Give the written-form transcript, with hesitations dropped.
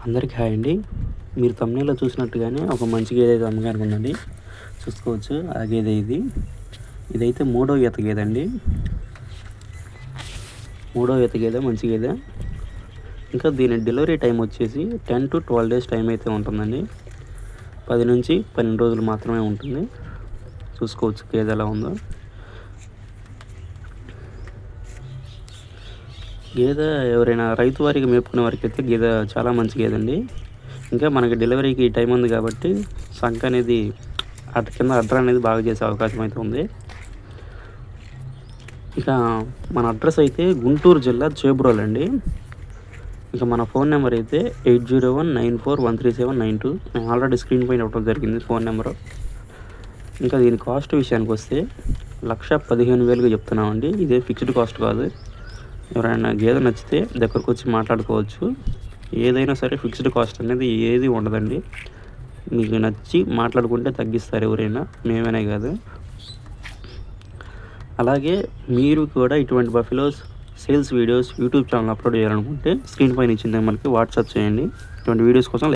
అందరికీ హాయ్ అండి. మీరు thumbnailలో చూసినట్టుగానే ఒక మంచి గేదె అయితే అమ్మకానికి ఉందండి. చూసుకోవచ్చు ఆ గేదె ఇది. ఇదైతే మూడో ఈత గేదె అండి. మూడో ఈత గేదె, మంచి గేదె. ఇంకా దీని డెలివరీ టైం వచ్చేసి 10 to 12 డేస్ టైం అయితే ఉంటుందండి. 10 నుంచి 12 రోజులు మాత్రమే ఉంటుంది. చూసుకోవచ్చు గేదె ఎలా ఉందో. గేదె ఎవరైనా రైతు వారికి మేపుకునే వారికి అయితే గేదె చాలా మంచి గేదె అండి. ఇంకా మనకి డెలివరీకి టైం ఉంది కాబట్టి సంక అనేది అటు కింద అడ్ర అనేది బాగా చేసే అవకాశం అయితే ఉంది. ఇక మన అడ్రస్ అయితే గుంటూరు జిల్లా చేబ్రోలు అండి. ఇక మన ఫోన్ నెంబర్ అయితే 8019413792. నేను ఆల్రెడీ స్క్రీన్ పైన ఇవ్వడం జరిగింది ఫోన్ నెంబరు. ఇంకా దీని కాస్ట్ విషయానికి వస్తే 1,15,000 చెప్తున్నామండి. ఇదే ఫిక్స్డ్ కాస్ట్ కాదు. ఎవరైనా గేదె నచ్చితే దగ్గరకు వచ్చి మాట్లాడుకోవచ్చు. ఏదైనా సరే ఫిక్స్డ్ కాస్ట్ అనేది ఏది ఉండదండి. మీకు నచ్చి మాట్లాడుకుంటే తగ్గిస్తారు ఎవరైనా, మేమనే కాదు. అలాగే మీరు కూడా ఇటువంటి buffaloes sales videos YouTube channel upload చేయాలనుకుంటే స్క్రీన్ పైన ఇచ్చిన నెంబర్కి వాట్సాప్ చేయండి. ఇటువంటి వీడియోస్ కోసం